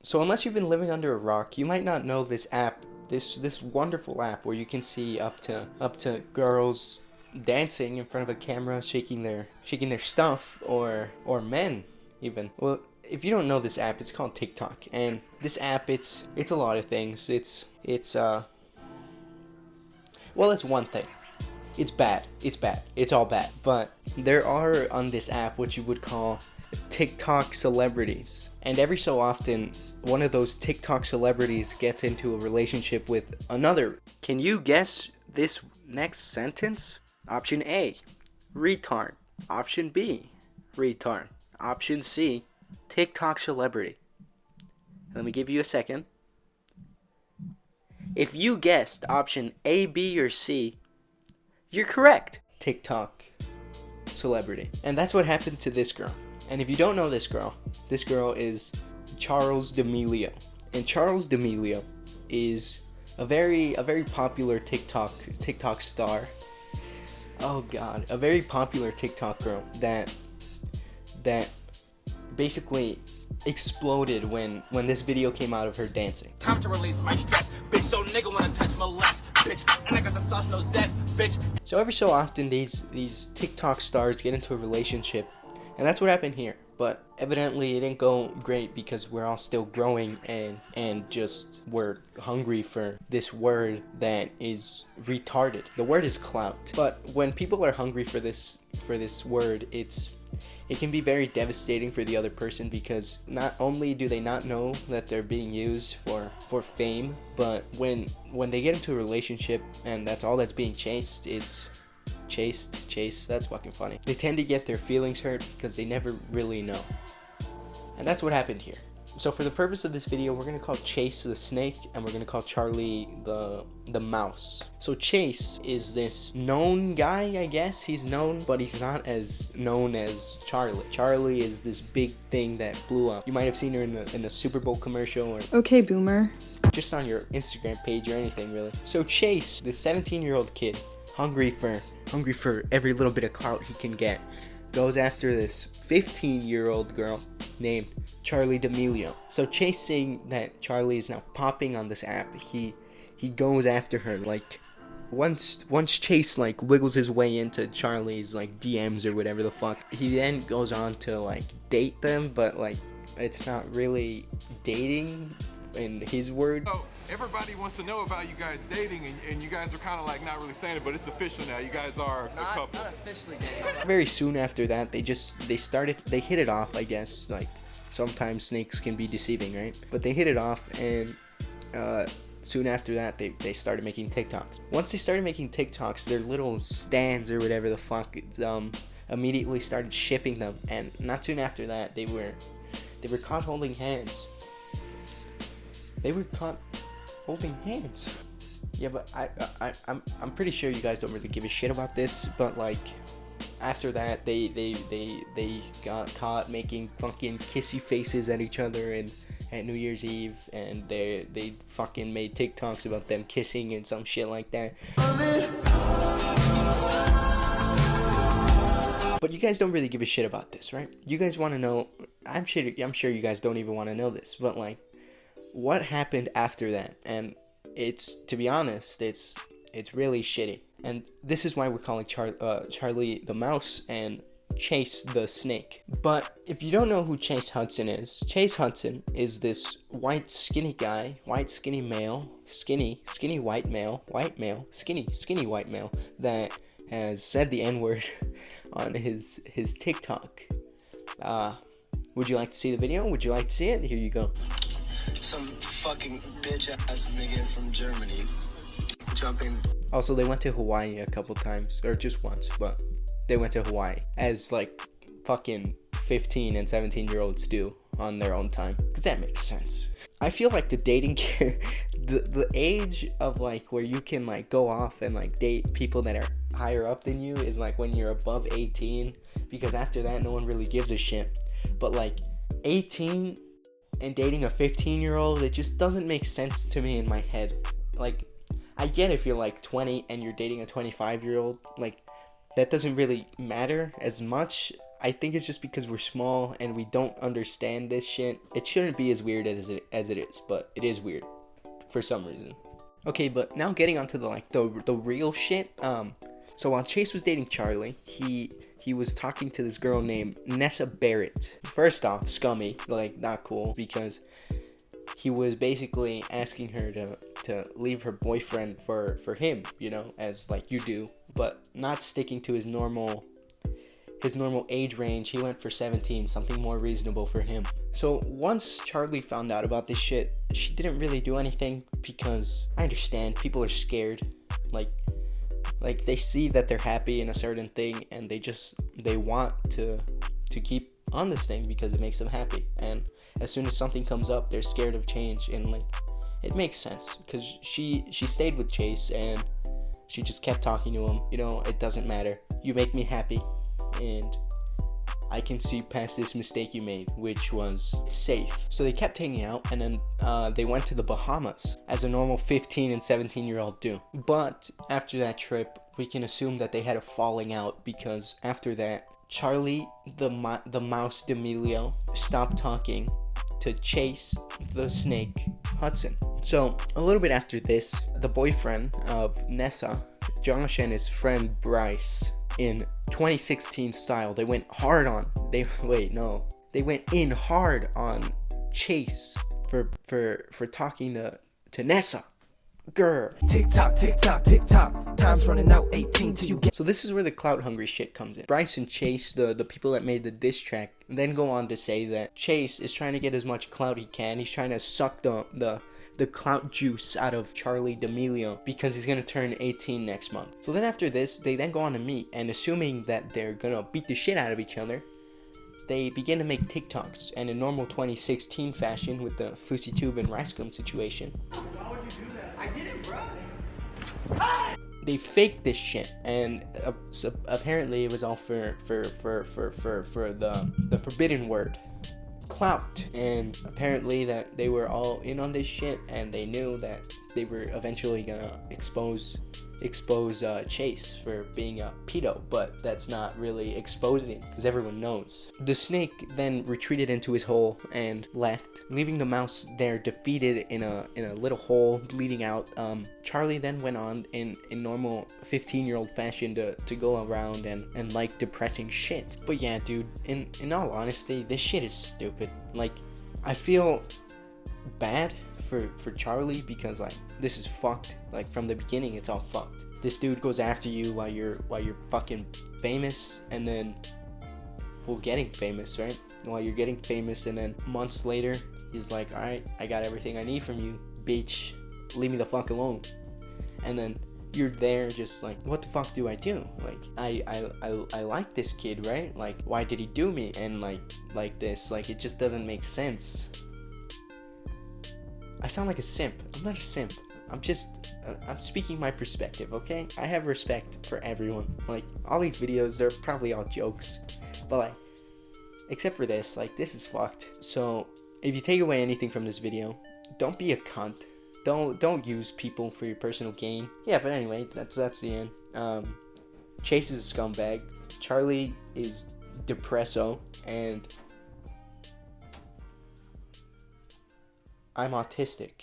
So unless you've been living under a rock, you might not know this app, this wonderful app where you can see up to girls dancing in front of a camera, shaking their stuff, or men even. Well, if you don't know this app, it's called TikTok, and this app it's a lot of things. It's well, it's one thing. It's bad. It's bad. It's all bad. But there are on this app what you would call TikTok celebrities. And every so often, one of those TikTok celebrities gets into a relationship with another. Can you guess this next sentence? Option A, retard. Option B, retard. Option C, TikTok celebrity. Let me give you a second. If you guessed option A, B, or C, you're correct. TikTok celebrity. And that's what happened to this girl. And if you don't know this girl is Charles D'Amelio. And Charles D'Amelio is a very popular TikTok star. Oh god, a very popular TikTok girl that basically exploded when this video came out of her dancing. Time to release my stress, bitch. Don't nigga wanna touch my less, bitch. And I got the sauce, no zest, bitch. So every so often these TikTok stars get into a relationship, and that's what happened here. But evidently it didn't go great because we're all still growing and just we're hungry for this word that is retarded. The word is clout. But when people are hungry for this word, it can be very devastating for the other person, because not only do they not know that they're being used for fame, but when they get into a relationship and that's all that's being chased, it's chase, that's fucking funny. They tend to get their feelings hurt because they never really know. And that's what happened here. So for the purpose of this video, we're going to call Chase the snake, and we're going to call Charlie the mouse. So Chase is this known guy, I guess. He's known, but he's not as known as Charlie. Charlie is this big thing that blew up. You might have seen her in the Super Bowl commercial, or okay, boomer, just on your Instagram page or anything really. So Chase, this 17-year-old kid, hungry for every little bit of clout he can get, goes after this 15-year-old girl named Charli D'Amelio. So Chase, seeing that Charlie is now popping on this app, he goes after her. Like once Chase like wiggles his way into Charlie's like DMs or whatever the fuck, he then goes on to like date them, but like it's not really dating in his word. So everybody wants to know about you guys dating, and you guys are kind of like not really saying it, but it's official now. You guys are a couple. Not officially dating. Very soon after that, they hit it off, I guess. Like sometimes snakes can be deceiving, right? But they hit it off, and soon after that, they started making TikToks. Once they started making TikToks, their little stands or whatever the fuck, immediately started shipping them, and not soon after that, they were caught holding hands. Yeah, but I'm pretty sure you guys don't really give a shit about this, but like after that they got caught making fucking kissy faces at each other and at New Year's Eve, and they fucking made TikToks about them kissing and some shit like that. But you guys don't really give a shit about this, right? You guys want to know, I'm sure you guys don't even want to know this, but like what happened after that? And it's, to be honest, it's really shitty. And this is why we're calling Charlie the mouse and Chase the snake. But if you don't know who Chase Hudson is, Chase Hudson is this white skinny guy, white skinny male, skinny white male, skinny white male that has said the N-word on his TikTok. Would you like to see the video? Would you like to see it? Here you go. Some fucking bitch ass nigga from Germany jumping. Also, they went to Hawaii a couple times, or just once, but they went to Hawaii as like fucking 15 and 17-year-olds do on their own time, because that makes sense. I feel like the dating the age of like where you can like go off and like date people that are higher up than you is like when you're above 18, because after that no one really gives a shit. But like 18 and dating a 15-year-old, it just doesn't make sense to me in my head. Like, I get if you're like 20 and you're dating a 25-year-old, like that doesn't really matter as much. I think it's just because we're small and we don't understand this shit. It shouldn't be as weird as it is, but it is weird for some reason. Okay, but now getting onto the real shit. So while Chase was dating Charli, he was talking to this girl named Nessa Barrett. First off, scummy, like not cool, because he was basically asking her to leave her boyfriend for him, you know, as like you do, but not sticking to his normal age range. He went for 17, something more reasonable for him. So once Charli found out about this shit, she didn't really do anything, because I understand people are scared. Like they see that they're happy in a certain thing, and they want to keep on this thing because it makes them happy. And as soon as something comes up, they're scared of change, and like it makes sense, because she stayed with Chase and she just kept talking to him. You know, it doesn't matter. You make me happy, and I can see past this mistake you made, which was safe. So they kept hanging out, and then they went to the Bahamas, as a normal 15 and 17-year-old do. But after that trip, we can assume that they had a falling out, because after that, Charli the Mouse D'Amelio stopped talking to Chase the Snake Hudson. So a little bit after this, the boyfriend of Nessa, Josh, and his friend Bryce, in 2016 style, they went in hard on Chase for talking to Nessa. Grr. Tick tock, tick tock, tick tock. Time's running out, 18 till you get. So this is where the clout hungry shit comes in. Bryce and Chase, the people that made the diss track, then go on to say that Chase is trying to get as much clout he can. He's trying to suck the clout juice out of Charli D'Amelio, because he's gonna turn 18 next month. So then after this, they then go on to meet, and assuming that they're gonna beat the shit out of each other, they begin to make TikToks, and in normal 2016 fashion, with the Fousey Tube and Ricegum situation, Why would you do that? I didn't, bro. they faked this shit, and so apparently it was all for the forbidden word, clout. And apparently that they were all in on this shit, and they knew that they were eventually gonna expose Chase for being a pedo, but that's not really exposing, because everyone knows. The snake then retreated into his hole and left, leaving the mouse there defeated in a little hole, bleeding out. Charli then went on in normal 15-year-old fashion to go around and like depressing shit. But yeah, dude, in all honesty, this shit is stupid. Like, I feel bad for Charli, because like this is fucked. Like from the beginning, it's all fucked. This dude goes after you while you're fucking famous, and then getting famous, right? While you're getting famous, and then months later, he's like, all right, I got everything I need from you, bitch. Leave me the fuck alone. And then you're there just like, what the fuck do I do? Like, I like this kid, right? Like, why did he do me? And like this, like, it just doesn't make sense. I sound like a simp. I'm not a simp. I'm speaking my perspective, okay? I have respect for everyone. Like, all these videos, they're probably all jokes. But like, except for this, like, this is fucked. So, if you take away anything from this video, don't be a cunt. Don't use people for your personal gain. Yeah, but anyway, that's the end. Chase is a scumbag. Charli is depresso, and I'm autistic.